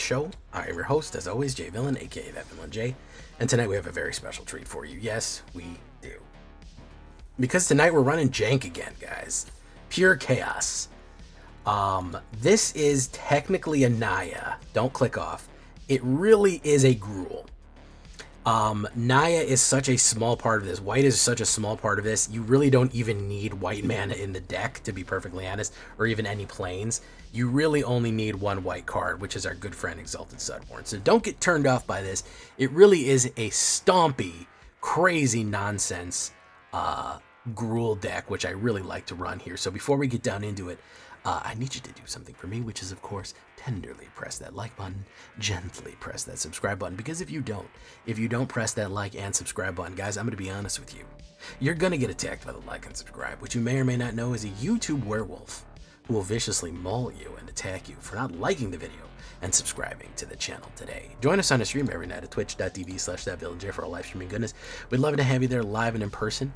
show. I am your host, as always, Jay Villain, aka That Villain J, and tonight we have a very special treat for you. Yes, we do. Because tonight we're running Jank again, guys. Pure chaos. This is technically a Naya. Don't click off. It really is a Gruul. Naya is such a small part of this. White is such a small part of this. You really don't even need white mana in the deck, to be perfectly honest, or even any planes. You really only need one white card, which is our good friend Exalted Sudborn. So don't get turned off by this. It really is a stompy, crazy nonsense Gruul deck, which I really like to run here. So before we get down into it, I need you to do something for me, which is, of course, tenderly press that like button, gently press that subscribe button, because if you don't press that like and subscribe button, guys, I'm going to be honest with you. You're going to get attacked by the like and subscribe, which you may or may not know is a YouTube werewolf who will viciously maul you and attack you for not liking the video and subscribing to the channel today. Join us on a stream every night at twitch.tv/thatvillainj for all live streaming goodness. We'd love to have you there live and in person.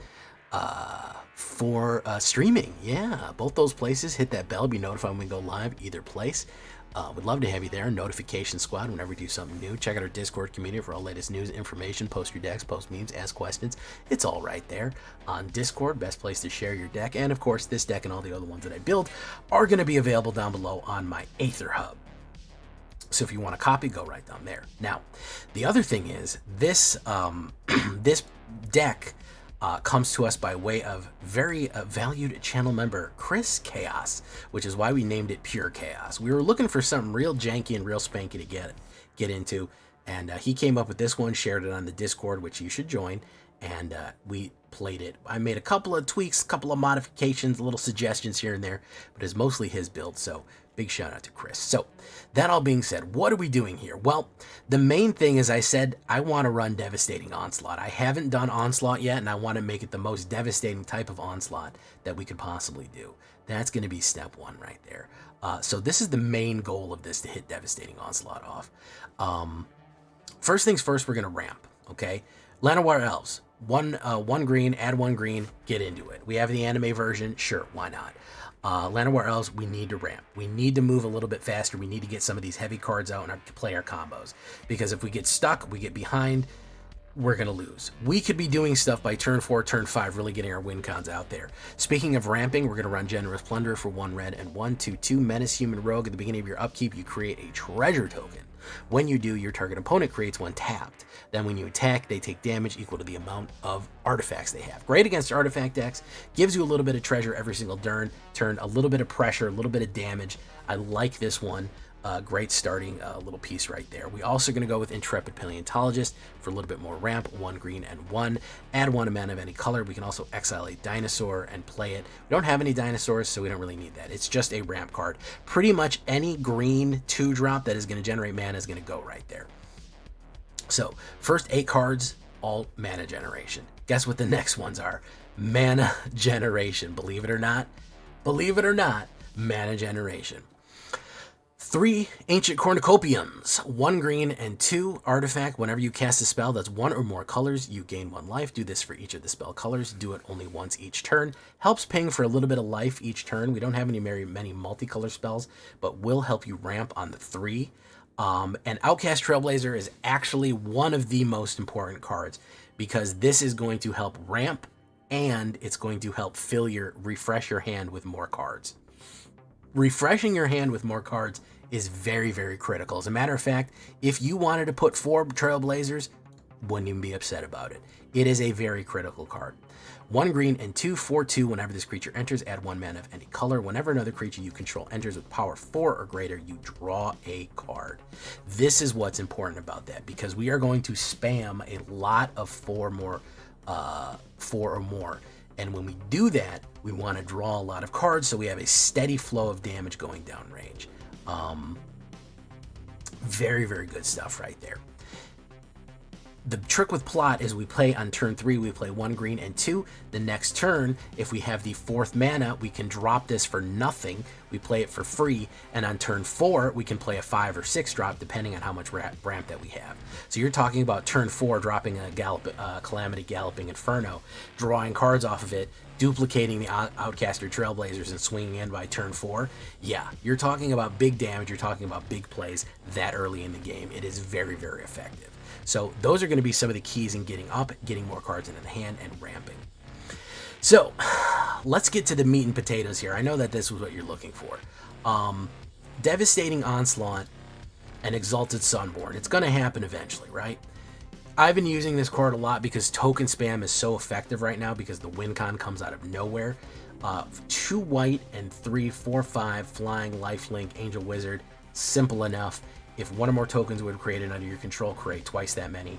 For streaming, yeah, both those places. Hit that bell, be notified when we go live, either place. We'd love to have you there. Notification squad whenever we do something new. Check out our Discord community for all latest news, information, post your decks, post memes, ask questions. It's all right there on Discord, best place to share your deck. And of course, this deck and all the other ones that I build are going to be available down below on my AetherHub. So if you want a copy, go right down there. Now, the other thing is this this deck comes to us by way of very valued channel member Chris Chaos, which is why we named it Pure Chaos. We were looking for something real janky and real spanky to get into, and he came up with this one, shared it on the Discord, which you should join, and we played it. I made a couple of tweaks, a couple of modifications, little suggestions here and there, but it's mostly his build, so big shout out to Chris. So that all being said, what are we doing here? Well, the main thing is I said I want to run Devastating Onslaught. I haven't done Onslaught yet, and I want to make it the most devastating type of Onslaught that we could possibly do. That's going to be step one right there. So this is the main goal of this, to hit Devastating Onslaught off. First things first, we're going to ramp, okay? Llanowar Elves, one green, add one green, get into it. We have the anime version, sure, why not? Llanowar Elves, we need to ramp. We need to move a little bit faster. We need to get some of these heavy cards out and play our combos. Because if we get stuck, we get behind, we're going to lose. We could be doing stuff by turn 4, turn 5, really getting our win cons out there. Speaking of ramping, we're going to run Generous Plunderer for 1 red and 1/2/2 Menace Human Rogue. At the beginning of your upkeep, you create a treasure token. When you do, your target opponent creates one tapped. Then when you attack, they take damage equal to the amount of artifacts they have. Great against artifact decks, gives you a little bit of treasure every single turn, a little bit of pressure, a little bit of damage. I like this one. Great starting little piece right there. We also going to go with Intrepid Paleontologist for a little bit more ramp, 1 green and 1. Add 1 mana of any color. We can also exile a dinosaur and play it. We don't have any dinosaurs, so we don't really need that. It's just a ramp card. Pretty much any green 2-drop that is going to generate mana is going to go right there. So first 8 cards, all mana generation. Guess what the next ones are? Mana generation. Believe it or not, mana generation. 3 Ancient Cornucopiums, 1 green and 2 artifact. Whenever you cast a spell that's 1 or more colors, you gain 1 life. Do this for each of the spell colors. Do it only once each turn. Helps ping for a little bit of life each turn. We don't have many multicolor spells, but will help you ramp on the 3. And Outcast Trailblazer is actually one of the most important cards, because this is going to help ramp, and it's going to help refresh your hand with more cards. Refreshing your hand with more cards is very, very critical. As a matter of fact, if you wanted to put 4 Trailblazers, wouldn't even be upset about it. It is a very critical card. 1 green and 2 4/2. Whenever this creature enters, add 1 mana of any color. Whenever another creature you control enters with power 4 or greater, you draw a card. This is what's important about that, because we are going to spam a lot of 4 or more. And when we do that, we want to draw a lot of cards, so we have a steady flow of damage going down range. Very, very good stuff right there. The trick with plot is we play on turn 3, we play 1 green and 2. The next turn, if we have the 4th mana, we can drop this for nothing. We play it for free. And on turn 4, we can play a 5 or 6 drop, depending on how much ramp that we have. So you're talking about turn 4 dropping a Calamity Galloping Inferno, drawing cards off of it, duplicating the Outcaster Trailblazers and swinging in by turn 4, yeah, you're talking about big damage, you're talking about big plays that early in the game. It is very, very effective. So those are going to be some of the keys in getting up, getting more cards into the hand, and ramping. So let's get to the meat and potatoes here. I know that this was what you're looking for. Devastating Onslaught and Exalted Sunborn. It's going to happen eventually, right? I've been using this card a lot because token spam is so effective right now because the win con comes out of nowhere. 2 white and 3 4/5 flying lifelink angel wizard. Simple enough. If one or more tokens would have created under your control, create twice that many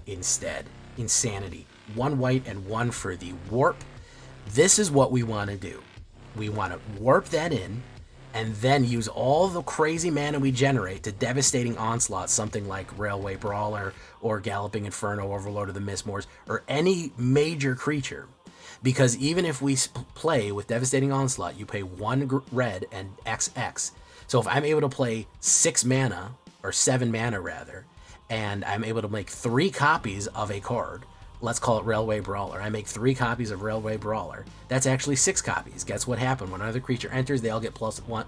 instead. Insanity. 1 white and 1 for the warp. This is what we want to do. We want to warp that in and then use all the crazy mana we generate to Devastating Onslaught something like Railway Brawler or Galloping Inferno, Overlord of the Mistmoors, or any major creature. Because even if we play with Devastating Onslaught, you pay 1 red and XX. So if I'm able to play 6 mana, or 7 mana rather, and I'm able to make 3 copies of a card, let's call it Railway Brawler. I make 3 copies of Railway Brawler. That's actually 6 copies. Guess what happened? When another creature enters, they all get +1,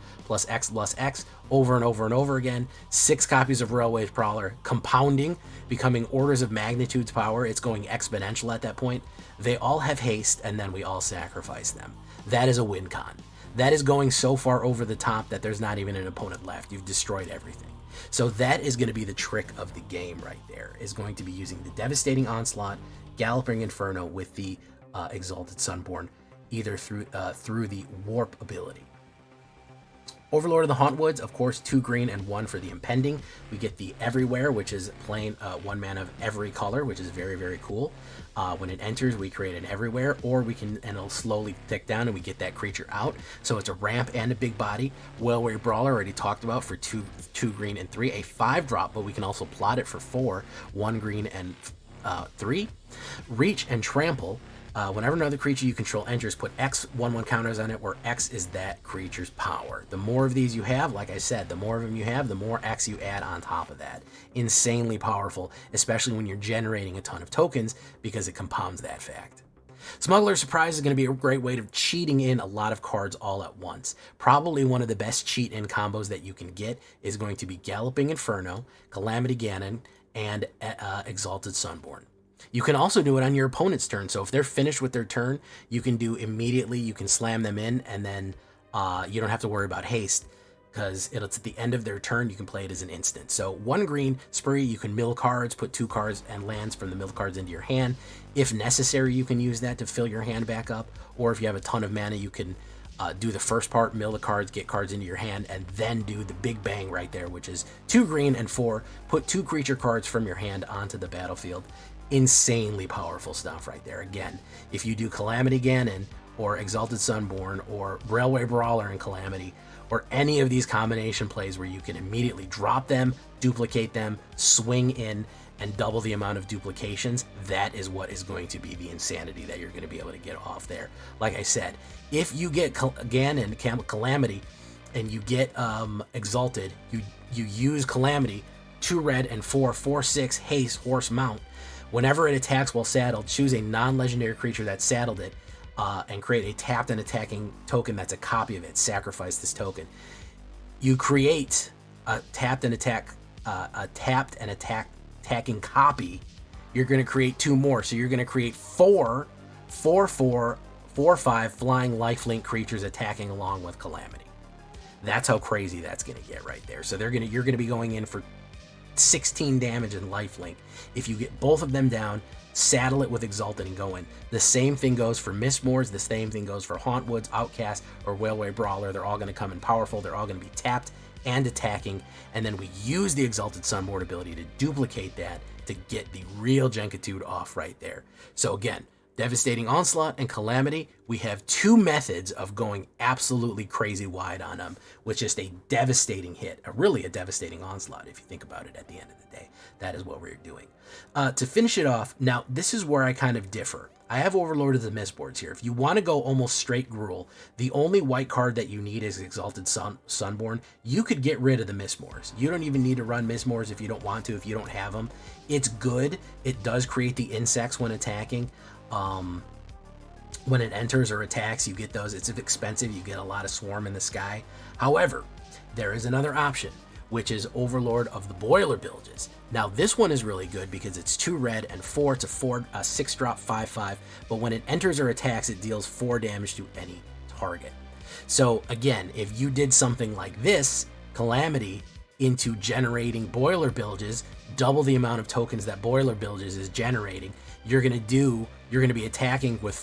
+X, over and over and over again. 6 copies of Railway Brawler, compounding, becoming orders of magnitude's power. It's going exponential at that point. They all have haste, and then we all sacrifice them. That is a win con. That is going so far over the top that there's not even an opponent left. You've destroyed everything. So that is going to be the trick of the game right there, is going to be using the Devastating Onslaught, Galloping Inferno with the Exalted Sunborn, either through the Warp ability. Overlord of the Hauntwoods, of course, 2 green and 1 for the Impending. We get the Everywhere, which is plain 1 mana of every color, which is very, very cool. When it enters, we create an Everywhere, or we can, and it'll slowly tick down and we get that creature out. So it's a ramp and a big body. Railway Brawler, already talked about, for 2 green and 3. A 5-drop, but we can also plot it for 4, 1 green and 3. Reach and Trample. Whenever another creature you control enters, put X 1/1 counters on it, where X is that creature's power. The more of these you have, like I said, the more of them you have, the more X you add on top of that. Insanely powerful, especially when you're generating a ton of tokens, because it compounds that fact. Smuggler's Surprise is going to be a great way of cheating in a lot of cards all at once. Probably one of the best cheat in combos that you can get is going to be Galloping Inferno, Calamity Ganon, and Exalted Sunborn. You can also do it on your opponent's turn. So if they're finished with their turn, you can do immediately, you can slam them in, and then you don't have to worry about haste, because it's at the end of their turn. You can play it as an instant. So 1 green spree, you can mill cards, put 2 cards and lands from the mill cards into your hand. If necessary, you can use that to fill your hand back up, or if you have a ton of mana, you can do the first part, mill the cards, get cards into your hand, and then do the big bang right there, which is 2 green and 4, put 2 creature cards from your hand onto the battlefield. Insanely powerful stuff right there. Again, if you do Calamity Ganon or Exalted Sunborn or Railway Brawler and Calamity, or any of these combination plays where you can immediately drop them, duplicate them, swing in, and double the amount of duplications, that is what is going to be the insanity that you're going to be able to get off there. Like I said, if you get Ganon, Calamity, and you get Exalted, you use Calamity, 2 red and 4, 4/6 haste, horse mount. Whenever it attacks while saddled, choose a non-legendary creature that saddled it, and create a tapped and attacking token that's a copy of it. Sacrifice this token. You create a tapped and attacking copy. You're going to create 2 more, so you're going to create 4 4/5 flying lifelink creatures attacking along with Calamity. That's how crazy that's going to get right there. So you're going to be going in for 16 damage in lifelink. If you get both of them down, saddle it with Exalted and go in. The same thing goes for Mistmoors, the same thing goes for Hauntwoods, Outcast, or Railway Brawler. They're all going to come in powerful, they're all going to be tapped and attacking, and then we use the Exalted Sunborn ability to duplicate that to get the real Jenkitude off right there. So again, Devastating Onslaught and Calamity, we have 2 methods of going absolutely crazy wide on them with just a devastating hit, really a devastating onslaught if you think about it at the end of the day. That is what we're doing. To finish it off, now this is where I kind of differ. I have Overlord of the Mistboards here. If you want to go almost straight Gruul, the only white card that you need is Exalted Sunborn. You could get rid of the Mistmoors. You don't even need to run Mistmoors if you don't want to, if you don't have them. It's good. It does create the insects when attacking. when it enters or attacks, you get those. It's expensive. You get a lot of swarm in the sky. However, there is another option, which is Overlord of the Boiler Bilges. Now, this one is really good because it's 2 red and 4. It's a 6-drop 5/5. But when it enters or attacks, it deals 4 damage to any target. So again, if you did something like this, Calamity, into generating Boiler Bilges, double the amount of tokens that Boiler Bilges is generating, you're gonna be attacking with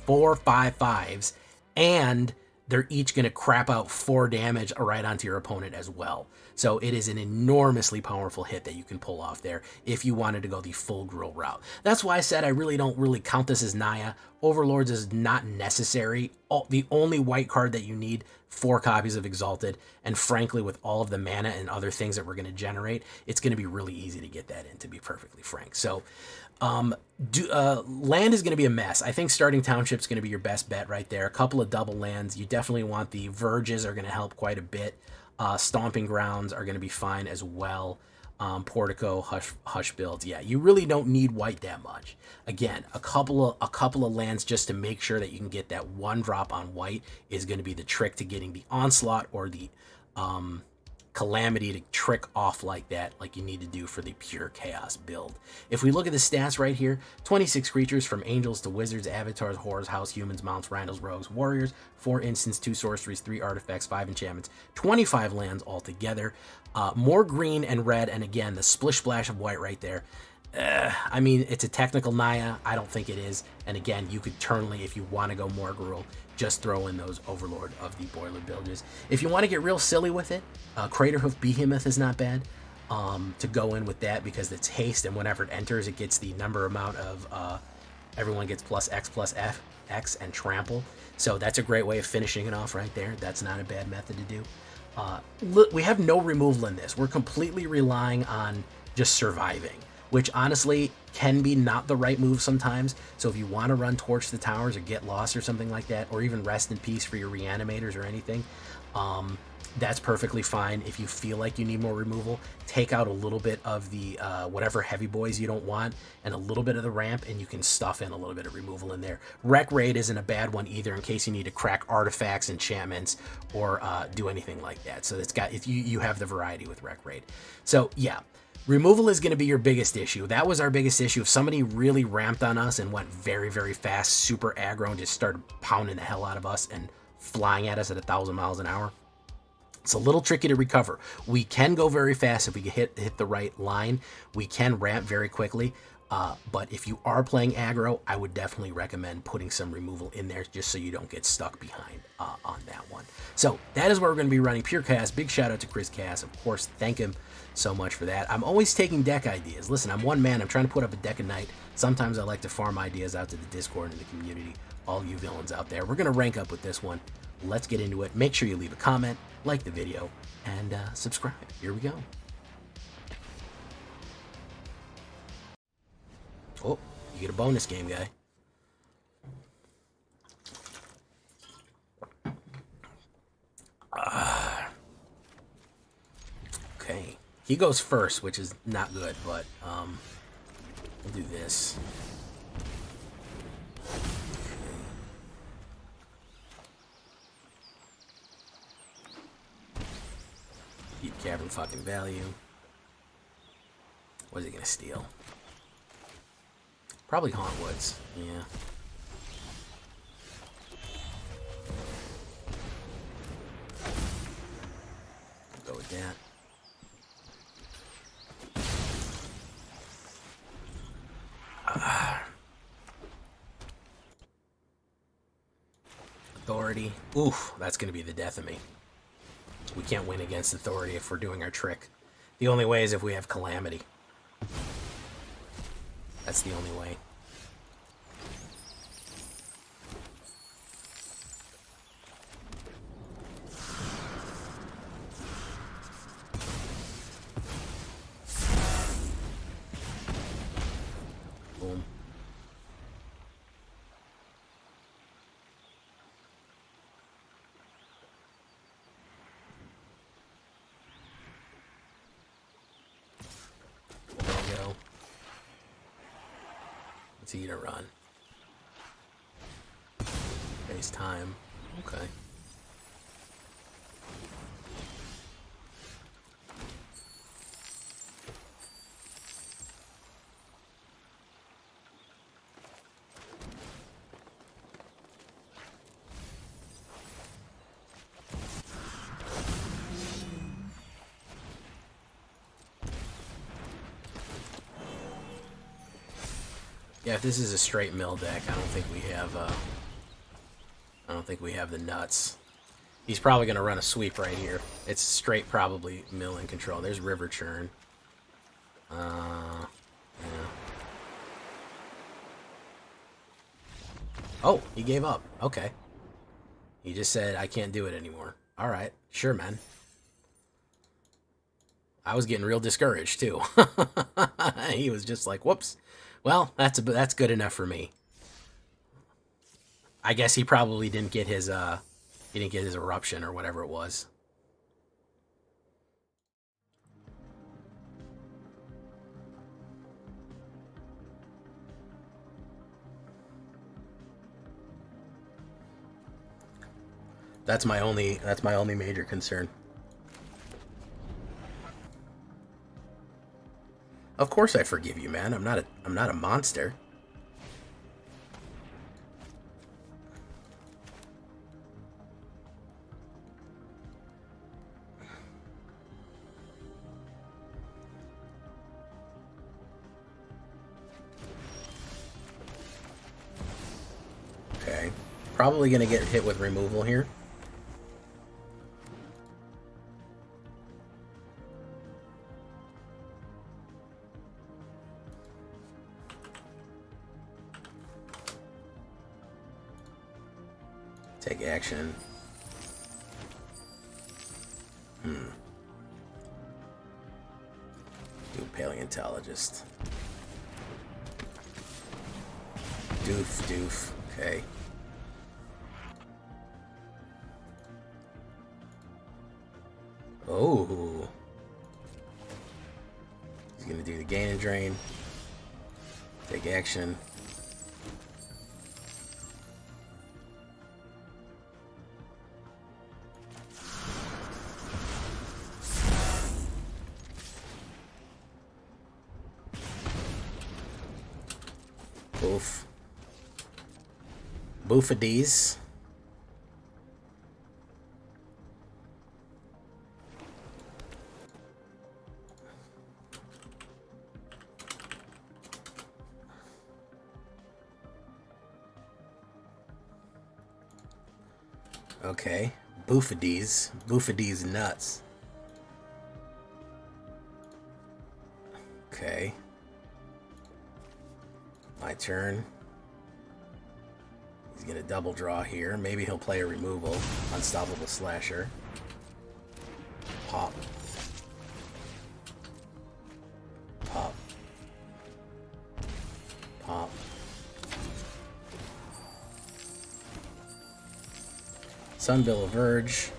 4 5/5s, and they're each going to crap out 4 damage right onto your opponent as well. So it is an enormously powerful hit that you can pull off there if you wanted to go the full Gruul route. That's why I said I really don't count this as Naya. Overlords is not necessary. The only white card that you need, 4 copies of Exalted, and frankly, with all of the mana and other things that we're going to generate, it's going to be really easy to get that in, to be perfectly frank. So land is going to be a mess. I think starting Township is going to be your best bet right there. A couple of double lands. You definitely want the Verges, are going to help quite a bit. Stomping Grounds are going to be fine as well. Portico, Hush builds. Yeah, you really don't need white that much. Again, a couple of lands just to make sure that you can get that 1 drop on white is going to be the trick to getting the Onslaught or the Calamity to trick off like that, like you need to do for the pure chaos build. If we look at the stats right here, 26 creatures from angels to wizards, avatars, horrors, house, humans, mounts, randals, rogues, warriors, 4 instants, 2 sorceries, 3 artifacts, 5 enchantments, 25 lands altogether. More green and red, and again, the splish splash of white right there. I mean, it's a technical Naya. I don't think it is. And again, you could turnly, if you want to go more Gruul, just throw in those Overlord of the Boiler Bilges. If you want to get real silly with it, Craterhoof Behemoth is not bad to go in with that because it's haste, and whenever it enters, it gets the number amount of everyone gets +X X and trample. So that's a great way of finishing it off right there. That's not a bad method to do. We have no removal in this. We're completely relying on just surviving, which honestly can be not the right move sometimes. So if you want to run Torch the Towers or get lost or something like that, or even Rest in Peace for your reanimators or anything, that's perfectly fine. If you feel like you need more removal, take out a little bit of the whatever heavy boys you don't want and a little bit of the ramp, and you can stuff in a little bit of removal in there. Wreck Raid isn't a bad one either in case you need to crack artifacts, enchantments, or do anything like that. So it's got, if you have the variety with Wreck Raid. So yeah, removal is going to be your biggest issue. That was our biggest issue. If somebody really ramped on us and went very, very fast, super aggro, and just started pounding the hell out of us and flying at us at 1,000 miles an hour, it's a little tricky to recover. We can go very fast if we hit the right line. We can ramp very quickly. But if you are playing aggro, I would definitely recommend putting some removal in there just so you don't get stuck behind on that one. So that is where we're going to be running Pure Chaos. Big shout out to Chris Cass. Of course, thank him so much for that. I'm always taking deck ideas. Listen, I'm one man. I'm trying to put up a deck a night. Sometimes I like to farm ideas out to the Discord and the community. All you villains out there. We're going to rank up with this one. Let's get into it. Make sure you leave a comment, like the video, and subscribe. Here we go. Oh, you get a bonus game, guy. Okay. He goes first, which is not good, but we'll do this. Deep Cavern fucking value. What is he gonna steal? Probably Hauntwoods, yeah. Go with that. Authority. Oof, that's gonna be the death of me. We can't win against Authority if we're doing our trick. The only way is if we have Calamity. That's the only way. Boom. There we go. It's easy to run. Waste time. Okay. Yeah, if this is a straight mill deck, I don't think we have the nuts. He's probably going to run a sweep right here. It's straight probably mill and control. There's River Churn. Yeah. Oh, he gave up. Okay. He just said, I can't do it anymore. All right. Sure, man. I was getting real discouraged, too. He was just like, whoops. Well, that's good enough for me. I guess he probably didn't get his eruption or whatever it was. That's my only major concern. Of course I forgive you, man. I'm not a monster. Okay. Probably gonna get hit with removal here. Take action. Do paleontologist. Doof. Okay. Oh. He's gonna do the gain and drain. Take action. Boof. Boofadies. Okay. Boofadies. Boofadies nuts. Okay. My turn. He's gonna double draw here. Maybe he'll play a removal. Unstoppable Slasher. Pop. Pop. Pop. Sunbill Verge.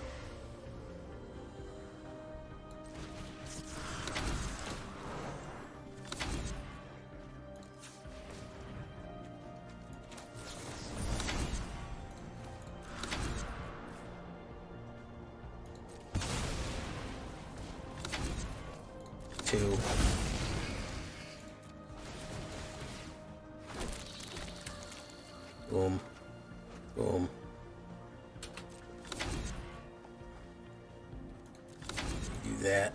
Two. Boom. Boom. Do that.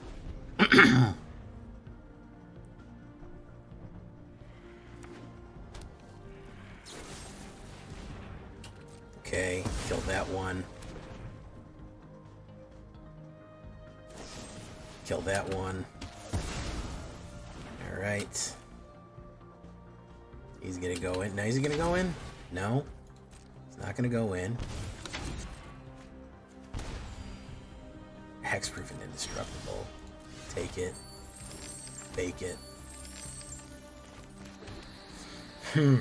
Okay, kill that one. Kill that one. Alright. He's gonna go in. Now, is he gonna go in? No. He's not gonna go in. Hexproof and indestructible. Take it. Bake it. We'll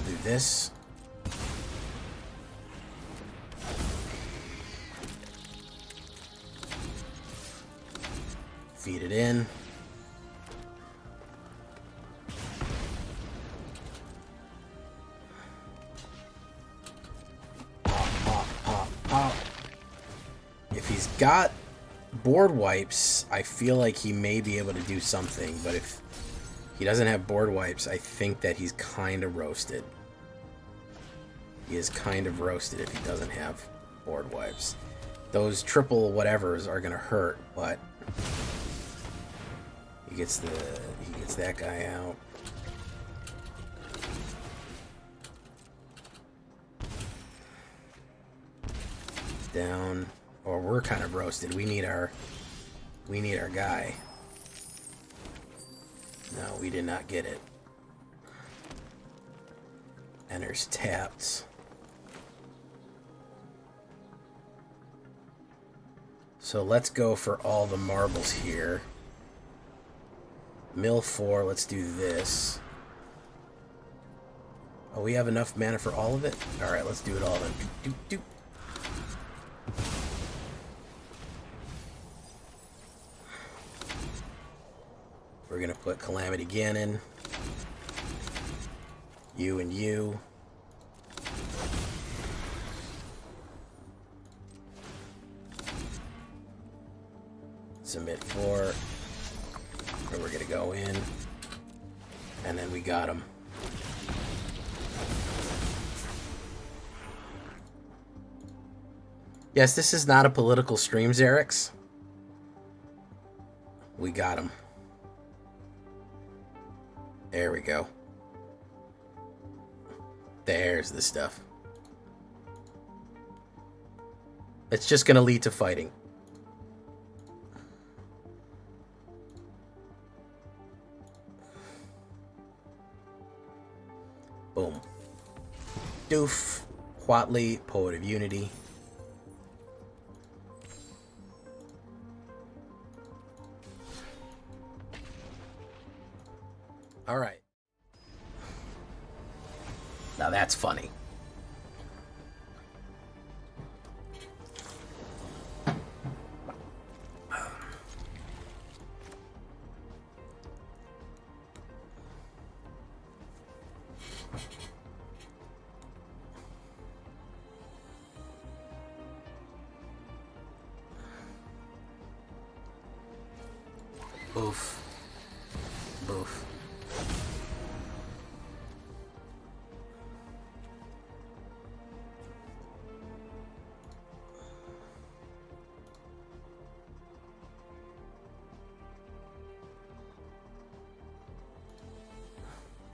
do this. Feed it in. If he's got board wipes, I feel like he may be able to do something, but if he doesn't have board wipes, I think that he's kind of roasted. He is kind of roasted if he doesn't have board wipes. Those triple whatevers are gonna hurt, but he gets that guy out. Down. Or we're kind of roasted. We need our guy. No, we did not get it. Enters tapped. So let's go for all the marbles here. Mill 4, let's do this. Oh, we have enough mana for all of it? Alright, let's do it all then. Doop, doop, doop. We're gonna put Calamity Ganon. You and you. Submit 4. And we're gonna go in. And then we got him. Yes, this is not a political stream, Xerix. We got him. There we go. There's the stuff. It's just gonna lead to fighting. Boom. Doof. Huatli, Poet of Unity. All right. Now that's funny. Boof. Boof.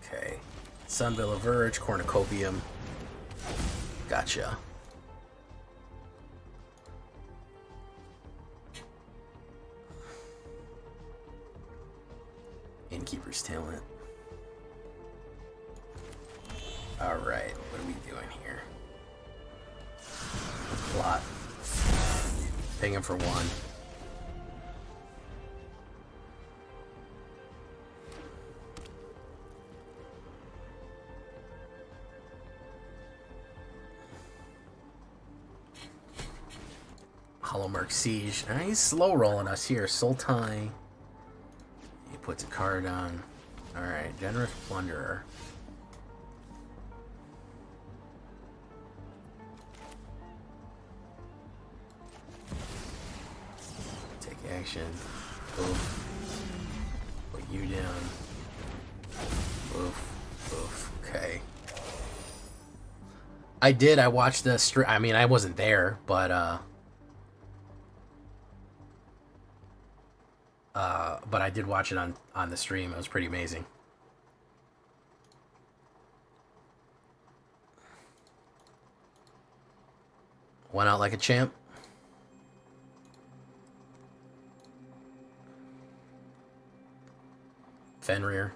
Okay. Sunvilla Verge, Cornucopium. Gotcha. Innkeeper's Talent. Alright, what are we doing here? Plot. Ping him for 1. Hollowmark Siege. He's slow rolling us here. Sultai. He puts a card on. Alright, Generous Plunderer. Take action. Oof. Put you down. Oof. Oof. Okay. I watched the stream. I mean, I wasn't there, but I did watch it on the stream. It was pretty amazing. Went out like a champ. Fenrir.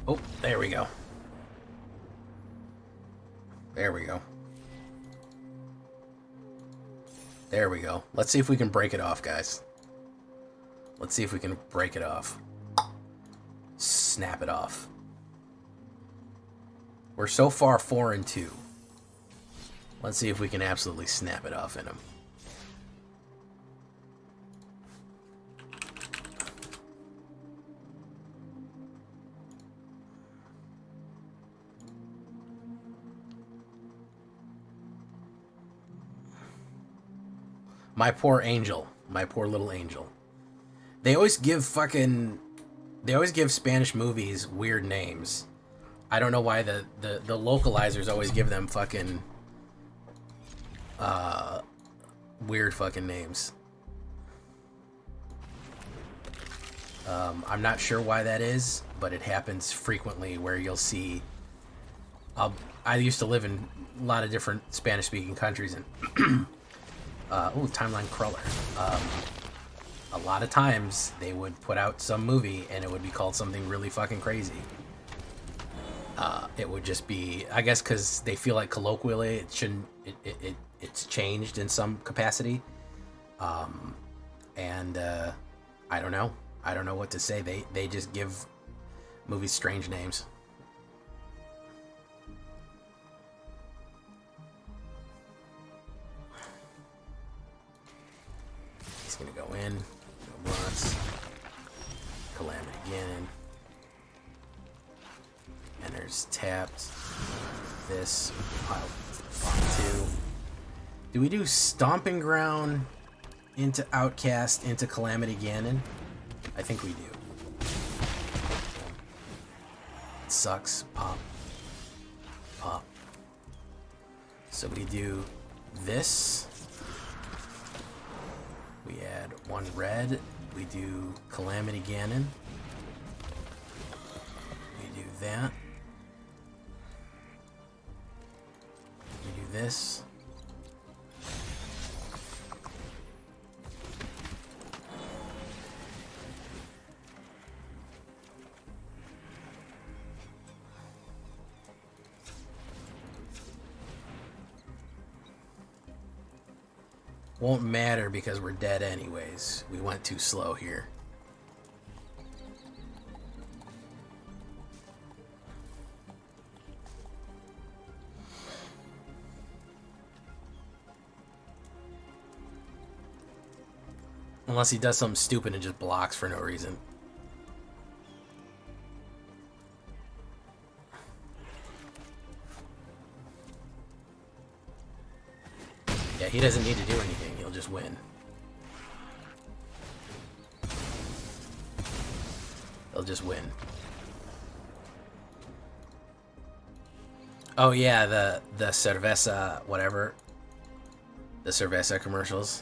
Oh, there we go. There we go. There we go. Let's see if we can break it off, guys. Let's see if we can break it off. Snap it off. We're so far 4-2. Let's see if we can absolutely snap it off in him. My poor angel. My poor little angel. They always give Spanish movies weird names. I don't know why the localizers always give them fucking weird fucking names. I'm not sure why that is, but it happens frequently where you'll see. I used to live in a lot of different Spanish-speaking countries, and timeline crawler. A lot of times they would put out some movie and it would be called something really fucking crazy. It would just be, I guess, because they feel like colloquially it shouldn't. It's changed in some capacity. And I don't know. I don't know what to say. They just give movies strange names. He's gonna go in. Go once. Calamity again. Enters tapped. This pile 2. Do we do Stomping Ground into Outcast into Calamity Ganon? I think we do. It sucks. Pop. Pop. So we do this. We add 1 red. We do Calamity Ganon. We do that. We do this. Won't matter because we're dead anyways. We went too slow here. Unless he does something stupid and just blocks for no reason. Yeah, he doesn't need to do anything. He'll just win. He'll just win. Oh yeah, the cerveza, whatever. The cerveza commercials.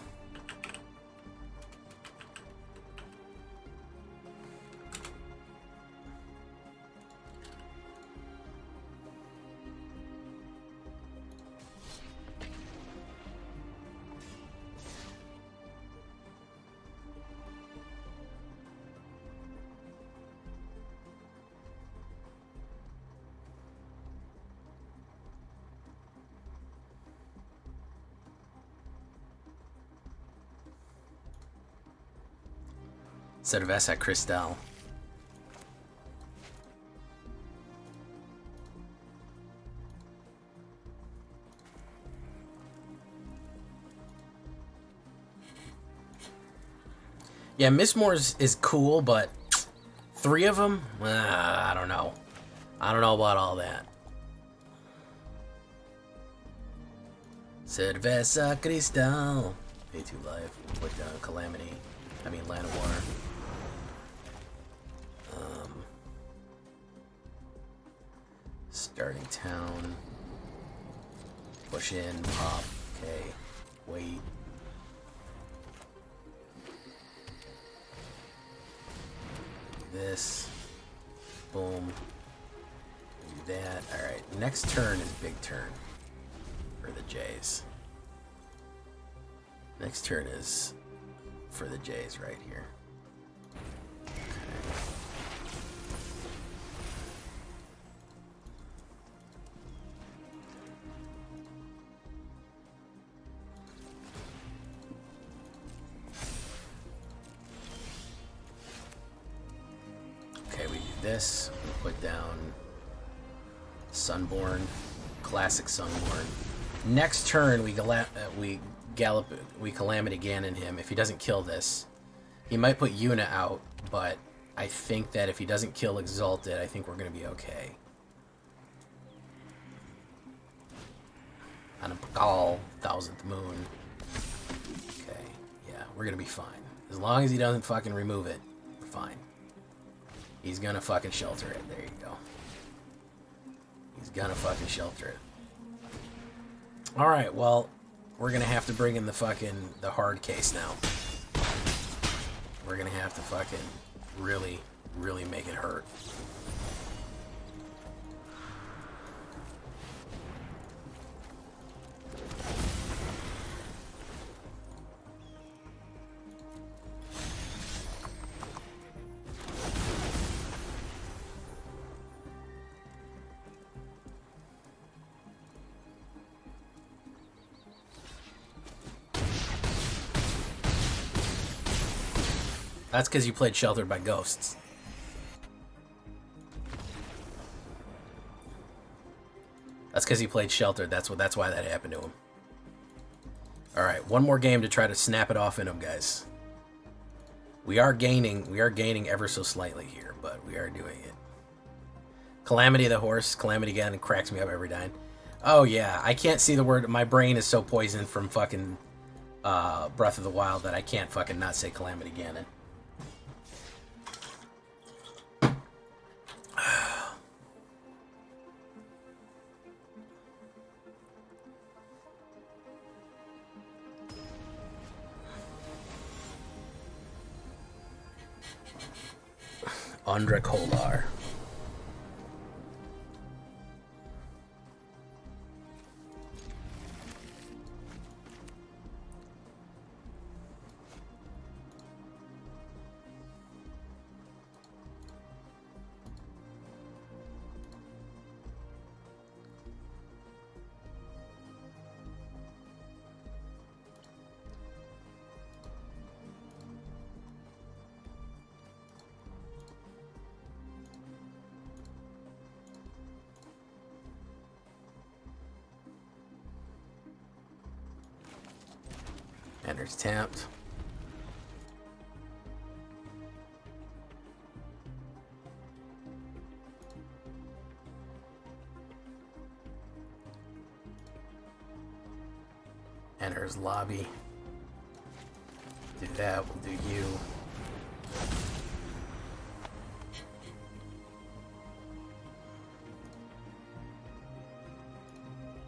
Cerveza Cristal. Yeah, Miss Moore's is cool, but 3 of them? I don't know. I don't know about all that. Cerveza Cristal. Pay 2 life. Put down Calamity. I mean, Llanowar. Starting town. Push in, pop. Okay. Wait. This. Boom. Do that. Alright. Next turn is big turn. For the Jays. Next turn is for the Jays right here. this. We'll put down Sunborn, classic Sunborn. Next turn, we Calamity Ganon him. If he doesn't kill this, he might put Yuna out, but I think that if he doesn't kill Exalted, I think we're going to be okay. On a Karl, 1000th Moon. Okay, yeah, we're going to be fine. As long as he doesn't fucking remove it, we're fine. He's going to fucking shelter it. There you go. He's going to fucking shelter it. Alright, well, we're going to have to bring in the hard case now. We're going to have to fucking really, really make it hurt. That's because you played Sheltered by Ghosts. That's because he played Sheltered. That's why that happened to him. Alright, one more game to try to snap it off in him, guys. We are gaining ever so slightly here, but we are doing it. Calamity the horse. Calamity again cracks me up every time. Oh yeah, I can't see the word. My brain is so poisoned from fucking Breath of the Wild that I can't fucking not say Calamity Ganon. Andra Kolar. Enters tapped. Enters lobby. Do that, we'll do you.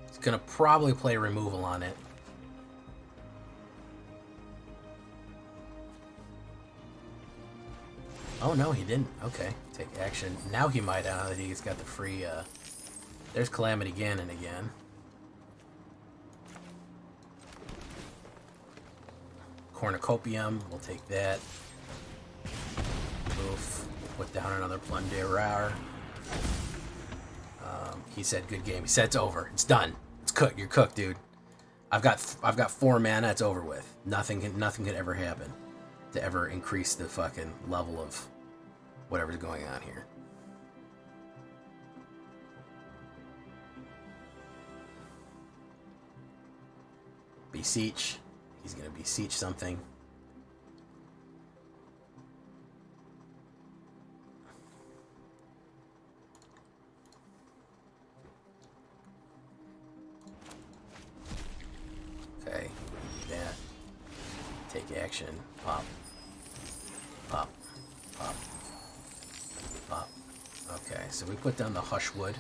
It's gonna probably play removal on it. Oh no, he didn't. Okay, take action. Now he might, he's got the free, there's Calamity Ganon again. Cornucopium, we'll take that. Oof, put down another Plunderer. He said good game. He said it's over. It's done. It's cooked. You're cooked, dude. I've got 4 mana. It's over with. Nothing could ever happen to ever increase the fucking level of whatever's going on here. Beseech. He's gonna beseech something. Okay, that. Take action. Pop. Pop. Pop. Pop. Okay, so we put down the Hushwood.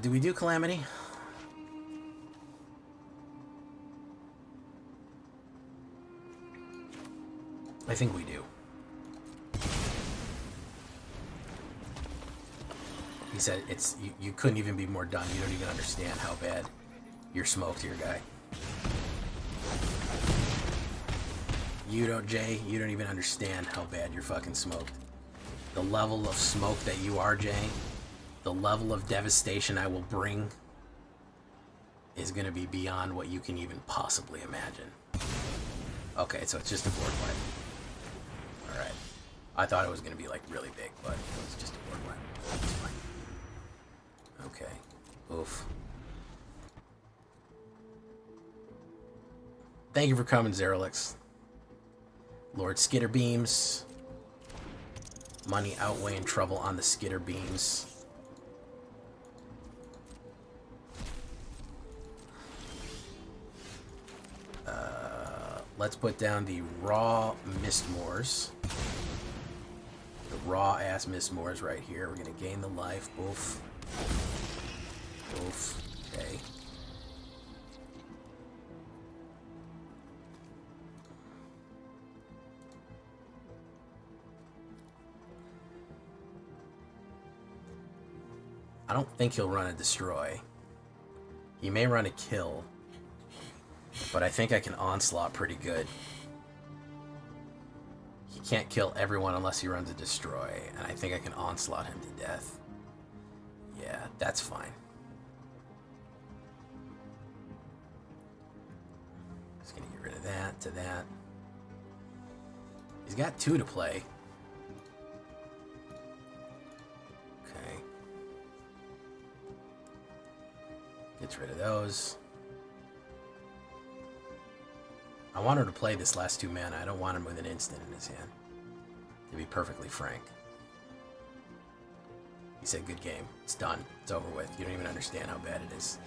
Do we do Calamity? I think we do. He said it's you couldn't even be more done. You don't even understand how bad you're smoked here, guy. You don't, Jay, you don't even understand how bad you're fucking smoked. The level of smoke that you are, Jay, the level of devastation I will bring is gonna be beyond what you can even possibly imagine. Okay, so it's just a board fight. Alright. I thought it was going to be, like, really big, but it was just a word line. That's fine. Okay. Oof. Thank you for coming, Zerolix. Lord Skitter Beams. Money outweighing trouble on the Skitter Beams. Let's put down the raw Mistmoors. The raw-ass Mistmoors right here. We're going to gain the life. Oof. Oof. Okay. I don't think he'll run a destroy. He may run a kill. But I think I can onslaught pretty good. He can't kill everyone unless he runs a destroy. And I think I can onslaught him to death. Yeah, that's fine. Just gonna get rid of that to that. He's got 2 to play. Okay. Gets rid of those. I want her to play this last 2 mana. I don't want him with an instant in his hand. To be perfectly frank. He said, good game. It's done. It's over with. You don't even understand how bad it is.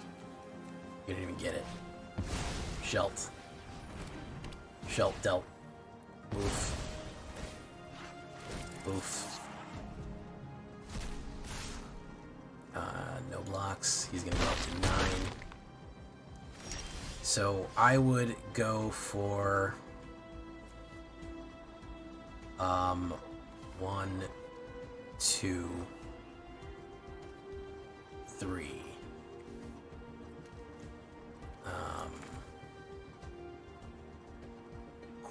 You don't even get it. Shelt. Shelt dealt. Oof. Oof. No blocks. He's going to go up to 9. So I would go for 1, 2, 3.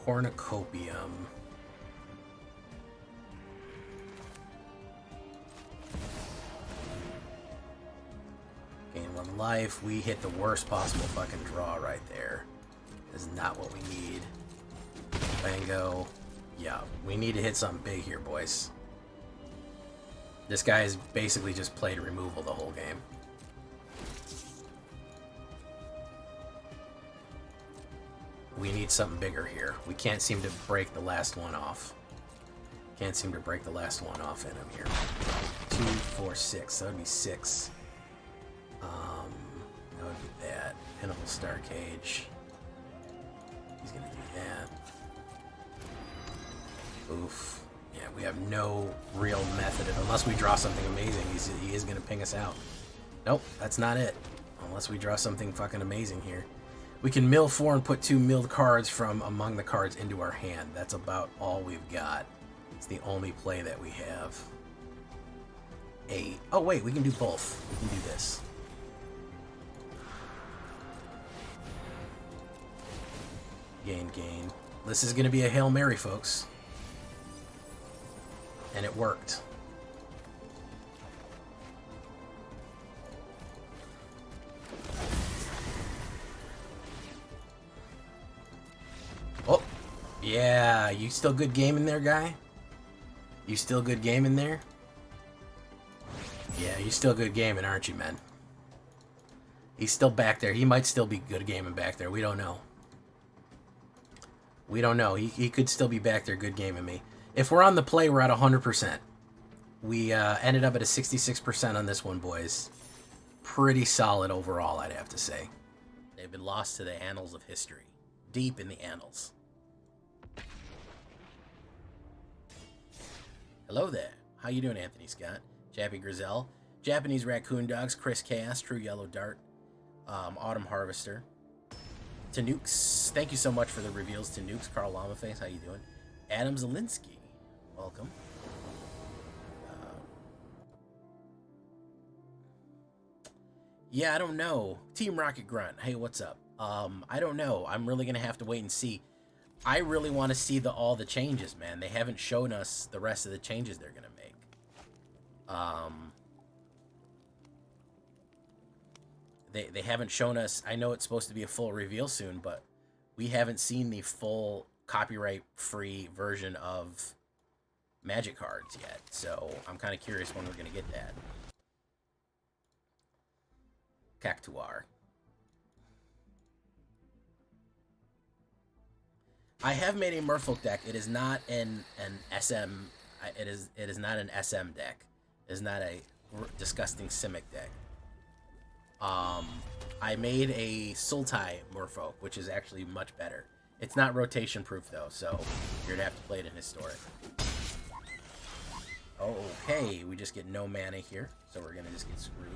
Cornucopium. Gain 1 life. We hit the worst possible fucking draw right there. This is not what we need. Bango. Yeah, we need to hit something big here, boys. This guy has basically just played removal the whole game. We need something bigger here. We can't seem to break the last one off. Can't seem to break the last one off in him here. 2, 4, 6. That would be 6. That would be that. Pinnacle Star Cage. He's gonna do that. Oof. Yeah, we have no real method of, unless we draw something amazing, he is gonna ping us out. Nope, that's not it. Unless we draw something fucking amazing here. We can mill 4 and put 2 milled cards from among the cards into our hand. That's about all we've got. It's the only play that we have. 8. Oh wait, we can do both. We can do this. Gain. This is going to be a Hail Mary, folks. And it worked. Oh, yeah. You still good game in there, guy? You still good game in there? Yeah, you still good gaming, aren't you, man? He's still back there. He might still be good gaming back there. We don't know. We don't know. He could still be back there good gaming me. If we're on the play, we're at 100%. We ended up at a 66% on this one, boys. Pretty solid overall, I'd have to say. They've been lost to the annals of history. Deep in the annals. Hello there. How you doing, Anthony Scott? Jappy Grizel. Japanese Raccoon Dogs. Chris Chaos. True Yellow Dart. Autumn Harvester. Tanukes. Thank you so much for the reveals, Tanukes. Karl Lamaface. How you doing? Adam Zielinski. Welcome. Yeah, I don't know. Team Rocket Grunt. Hey, what's up? I don't know. I'm really going to have to wait and see. I really want to see all the changes, man. They haven't shown us the rest of the changes they're going to make. They haven't shown us. I know it's supposed to be a full reveal soon, but we haven't seen the full copyright-free version of Magic cards yet, so I'm kind of curious when we're going to get that. Cactuar. I have made a Merfolk deck. It is not an SM. It is not an SM deck. It is not a disgusting Simic deck. I made a Sultai Merfolk, which is actually much better. It's not rotation proof though, so you're gonna have to play it in Historic. Okay, we just get no mana here, so we're gonna just get screwed.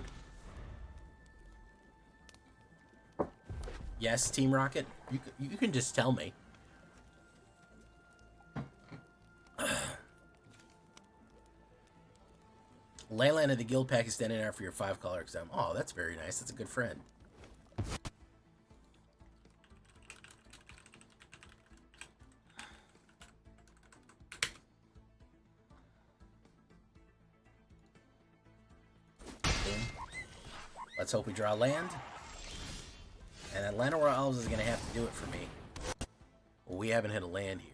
Yes, Team Rocket, you can just tell me. Leyland of the Guild Pack is standing out for your 5-color exam. Oh, that's very nice. That's a good friend. Let's hope we draw land. And then Llanowar Elves is going to have to do it for me. Well, we haven't hit a land here.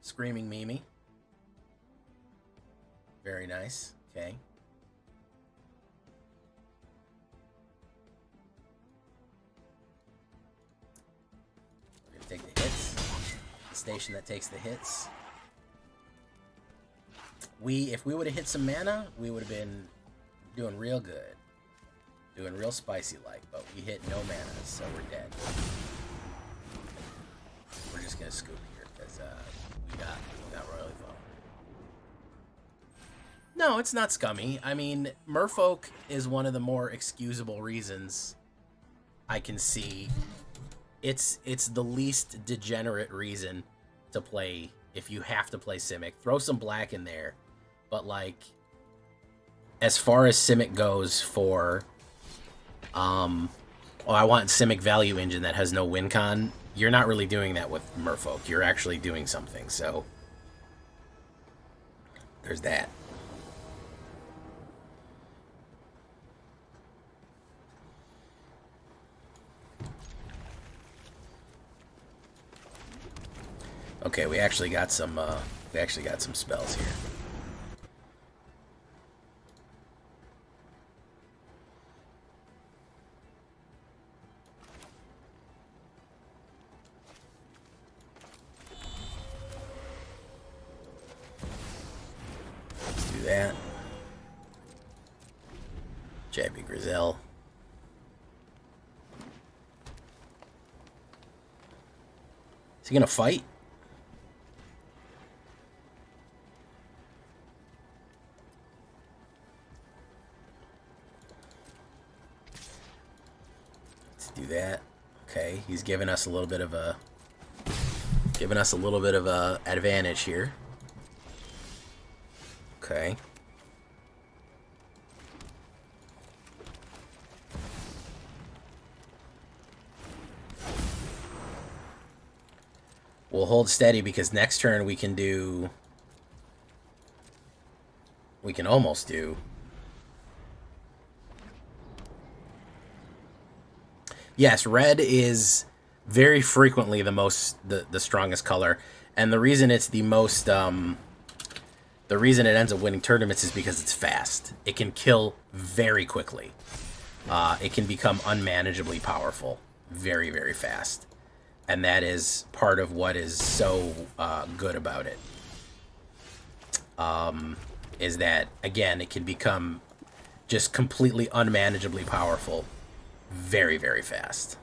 Screaming Mimi. Very nice. Okay. We're going to take the hits. The station that takes the hits. If we would have hit some mana, we would have been doing real good. Doing real spicy like, but we hit no mana, so we're dead. We're just going to scoop here because we got royally foe. No, it's not scummy. I mean, Merfolk is one of the more excusable reasons I can see. It's the least degenerate reason to play if you have to play Simic. Throw some black in there. But, like, as far as Simic goes for, I want Simic Value Engine that has no win con, you're not really doing that with Merfolk. You're actually doing something, so there's that. Okay, we actually got some spells here. That. Jabby Grizel. Is he gonna fight? Let's do that. Okay, he's giving us a little bit of a advantage here. Okay. We'll hold steady because next turn we can almost do. Yes, red is very frequently the strongest color, and the reason it's the most the reason it ends up winning tournaments is because it's fast. It can kill very quickly. It can become unmanageably powerful very, very fast. And that is part of what is so good about it. Is that, again, it can become just completely unmanageably powerful very, very fast.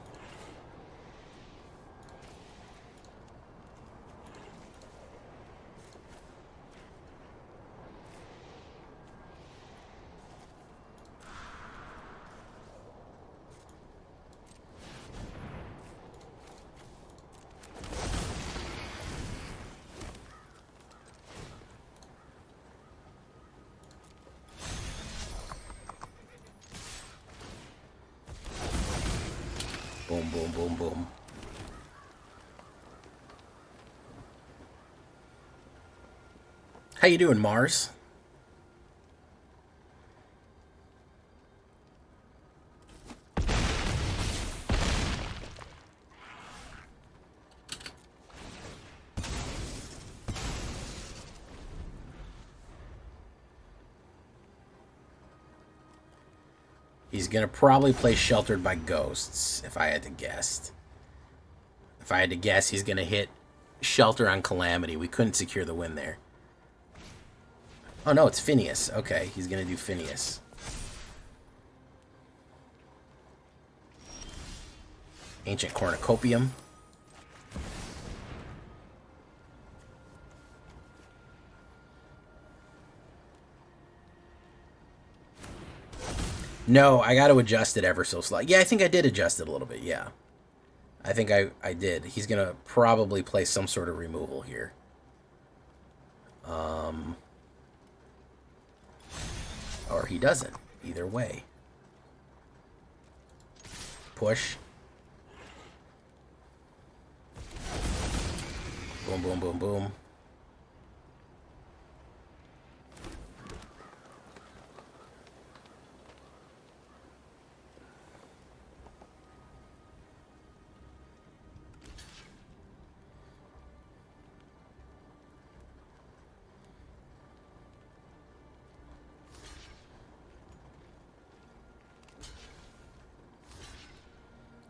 Boom, boom, boom, boom. How you doing, Mars? He's going to probably play Sheltered by Ghosts, if I had to guess. If I had to guess, he's going to hit Shelter on Calamity. We couldn't secure the win there. Oh, no, it's Phineas. Okay, he's going to do Phineas. Ancient Cornucopium. No, I got to adjust it ever so slightly. Yeah, I think I did adjust it a little bit, yeah. I think I did. He's going to probably play some sort of removal here. Or he doesn't. Either way. Push. Boom, boom, boom, boom.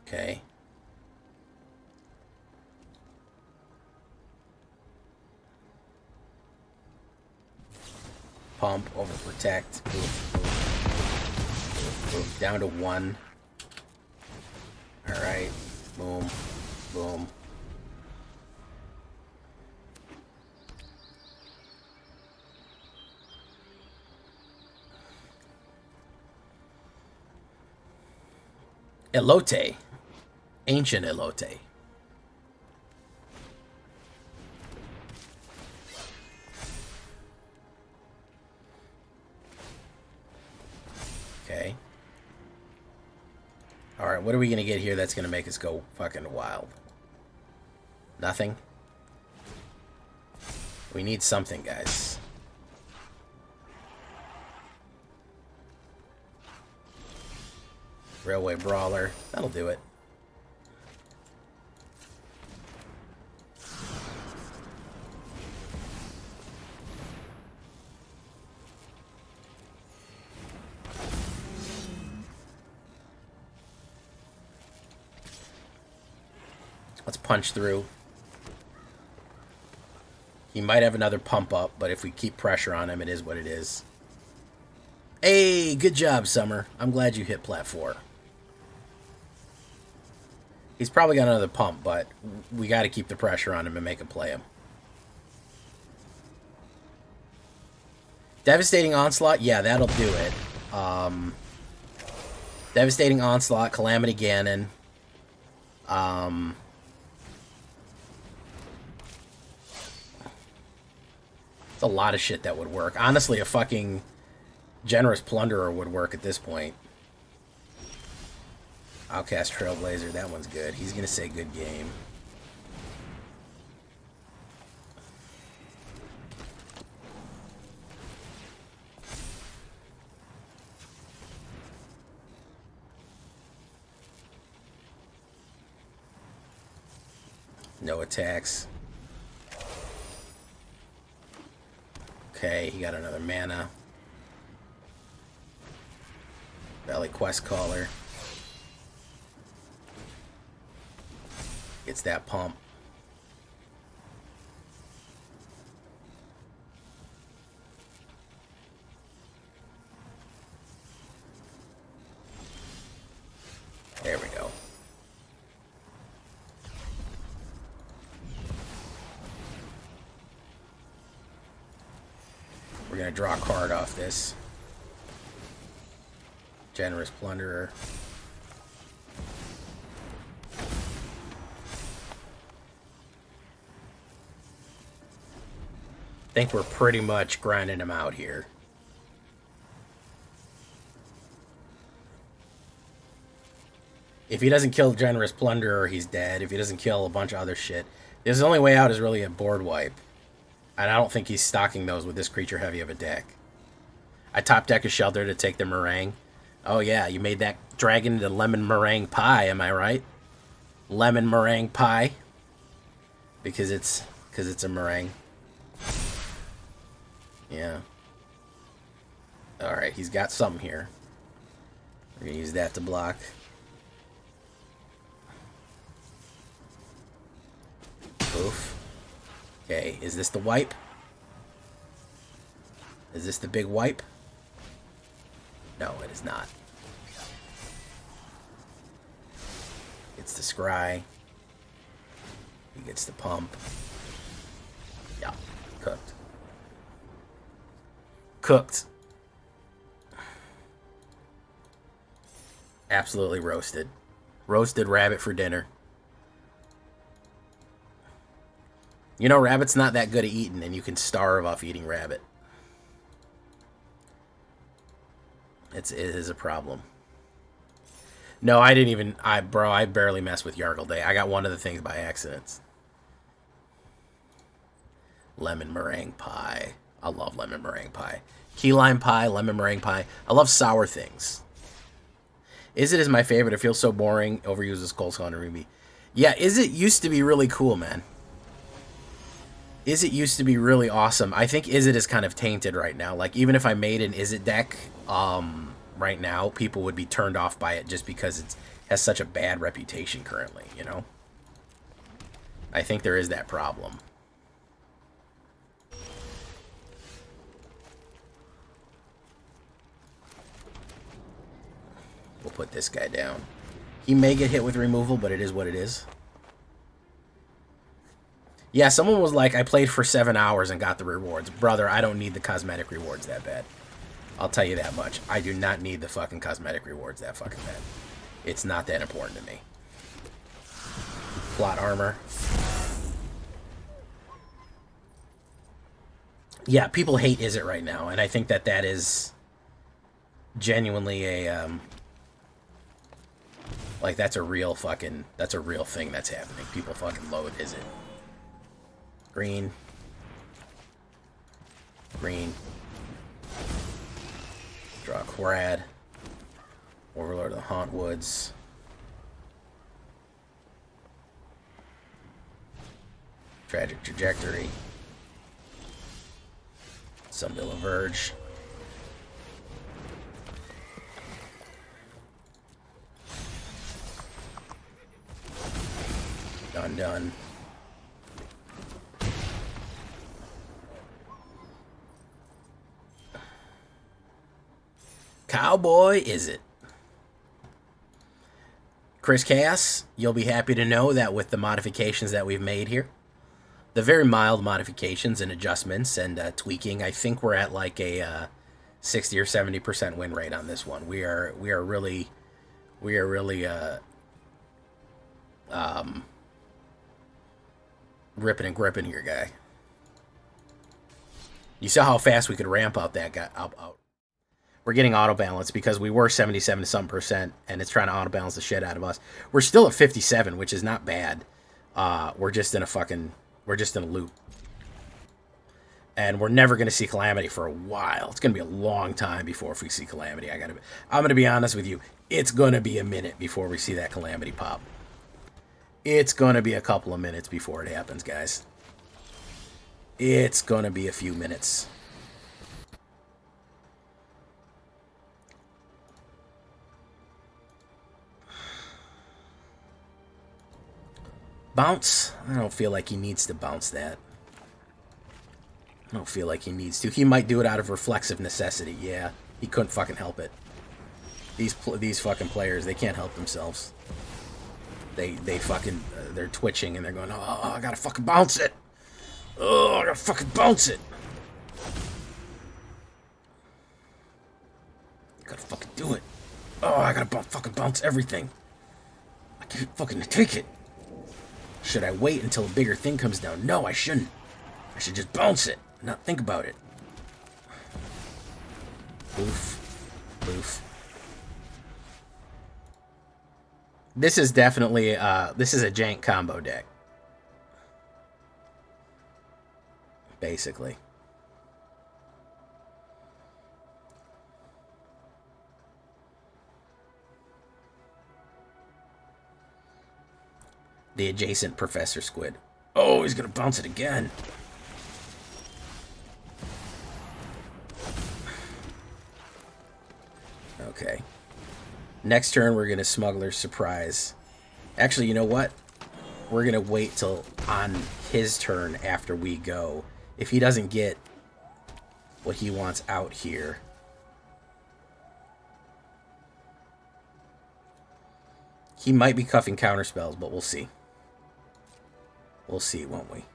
Okay. Pump, overprotect. Oof, oof. Oof, down to 1. Alright. Boom. Boom. Elote. Ancient Elote. Okay. Alright, what are we going to get here that's going to make us go fucking wild? Nothing? We need something, guys. Railway Brawler. That'll do it. Let's punch through. He might have another pump up, but if we keep pressure on him, it is what it is. Hey, good job, Summer. I'm glad you hit plat 4. He's probably got another pump, but we got to keep the pressure on him and make him play him. Devastating Onslaught? Yeah, that'll do it. Devastating Onslaught, Calamity Ganon. It's a lot of shit that would work. Honestly, a fucking Generous Plunderer would work at this point. Outcast Trailblazer, that one's good. He's going to say good game. No attacks. Okay, he got another mana. Valley Quest Caller. Gets that pump. There we go. We're going to draw a card off this. Generous Plunderer. I think we're pretty much grinding him out here. If he doesn't kill Generous Plunderer, he's dead. If he doesn't kill a bunch of other shit. His only way out is really a board wipe. And I don't think he's stocking those with this creature heavy of a deck. I top deck a Shelter to take the Meringue. Oh yeah, you made that dragon into lemon meringue pie, am I right? Lemon meringue pie. Because it's a meringue. Yeah. Alright, he's got something here. We're gonna use that to block. Oof. Okay, is this the wipe? Is this the big wipe? No, it is not. It's the scry. He gets the pump. Yeah, cooked. Cooked. Absolutely roasted. Roasted rabbit for dinner. You know, rabbit's not that good at eating, and you can starve off eating rabbit. It is a problem. No, I didn't even... I barely messed with Yargle Day. I got one of the things by accident. Lemon meringue pie. I love lemon meringue pie. Key lime pie, lemon meringue pie. I love sour things. Is It is my favorite. It feels so boring. Overuses coleslaw and Ruby. Yeah, Is It used to be really cool, man. Is It used to be really awesome. I think Is It is kind of tainted right now. Like, even if I made an Is It deck right now, people would be turned off by it just because it has such a bad reputation currently, you know? I think there is that problem. We'll put this guy down. He may get hit with removal, but it is what it is. Yeah, someone was like, I played for 7 hours and got the rewards. Brother, I don't need the cosmetic rewards that bad. I'll tell you that much. I do not need the fucking cosmetic rewards that fucking bad. It's not that important to me. Plot armor. Yeah, people hate Is It right now, and I think that that is genuinely a, like, that's a real thing that's happening. People fucking loathe Is It. Green. Green. Draw Quad. Overlord of the Hauntwoods. Tragic Trajectory. Sunvilla Verge. Done. Cowboy, Is It? Chris Cass, you'll be happy to know that with the modifications that we've made here, the very mild modifications and adjustments and tweaking, I think we're at like a 60 or 70% win rate on this one. We are really ripping and gripping here, guy. You saw how fast we could ramp up that guy out. We're getting auto balance because we were 77% and it's trying to auto balance the shit out of us. We're still at 57, which is not bad. We're just in a loop. And we're never going to see Calamity for a while. It's going to be a long time before we see Calamity. I'm going to be honest with you. It's going to be a minute before we see that Calamity pop. It's going to be a couple of minutes before it happens, guys. It's going to be a few minutes. Bounce? I don't feel like he needs to bounce that. I don't feel like he needs to. He might do it out of reflexive necessity. Yeah, he couldn't fucking help it. These fucking players, they can't help themselves. They fucking, they're twitching and they're going, oh, I gotta fucking bounce it. Oh, I gotta fucking bounce it. I gotta fucking do it. Oh, I gotta fucking bounce everything. I can't fucking take it. Should I wait until a bigger thing comes down? No, I shouldn't. I should just bounce it, not think about it. Oof. Oof. This is definitely, this is a jank combo deck. Basically. The adjacent Professor Squid. Oh, he's gonna bounce it again. Okay. Next turn, we're going to Smuggler's Surprise. Actually, you know what? We're going to wait till on his turn after we go. If he doesn't get what he wants out here. He might be cuffing counterspells, but we'll see. We'll see, won't we?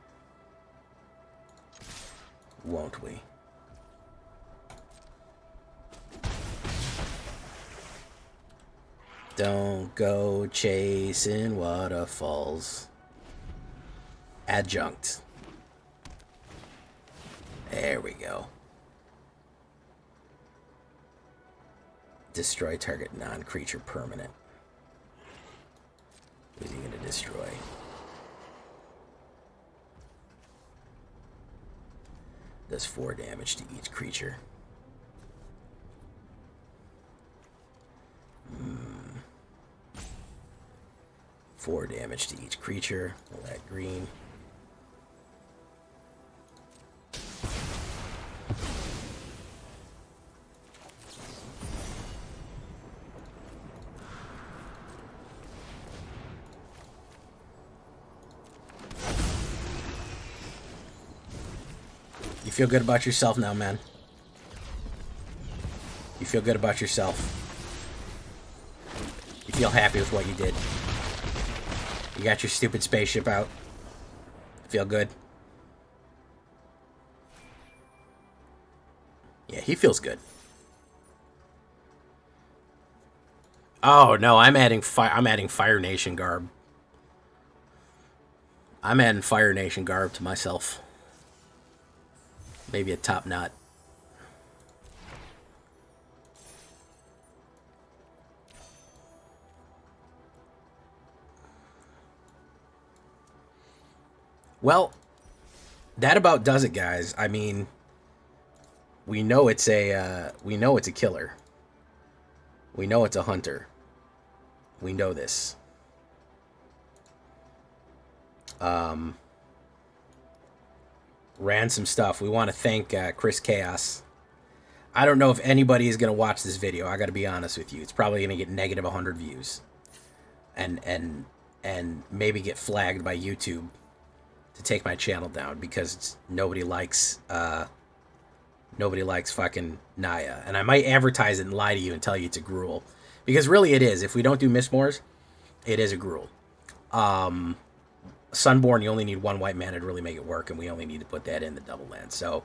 Won't we? Don't go chasing waterfalls. Adjunct. There we go. Destroy target non-creature permanent. Who's he going to destroy? Does 4 damage to each creature. 4 damage to each creature. All that green. You feel good about yourself now, man? You feel good about yourself? You feel happy with what you did? You got your stupid spaceship out? Feel good? Yeah, he feels good. Oh no, I'm adding Fire Nation garb. I'm adding Fire Nation garb to myself. Maybe a top knot. Well, that about does it, guys. I mean, we know it's a killer. We know it's a hunter. We know this. Ran some stuff. We want to thank Chris Chaos. I don't know if anybody is going to watch this video. I got to be honest with you. It's probably going to get negative 100 views, and maybe get flagged by YouTube to take my channel down because nobody likes fucking Naya. And I might advertise it and lie to you and tell you it's a Gruul, because really it is. If we don't do Mistmores, it is a Gruul. Sunborn, you only need 1 white mana to really make it work, and we only need to put that in the double land. So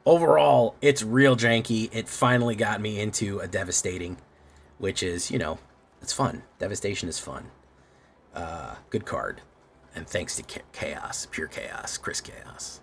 overall, it's real janky. It finally got me into a Devastating, which is, you know, it's fun. Devastation is fun. Good card. And thanks to Chaos, Pure Chaos, Chris Chaos.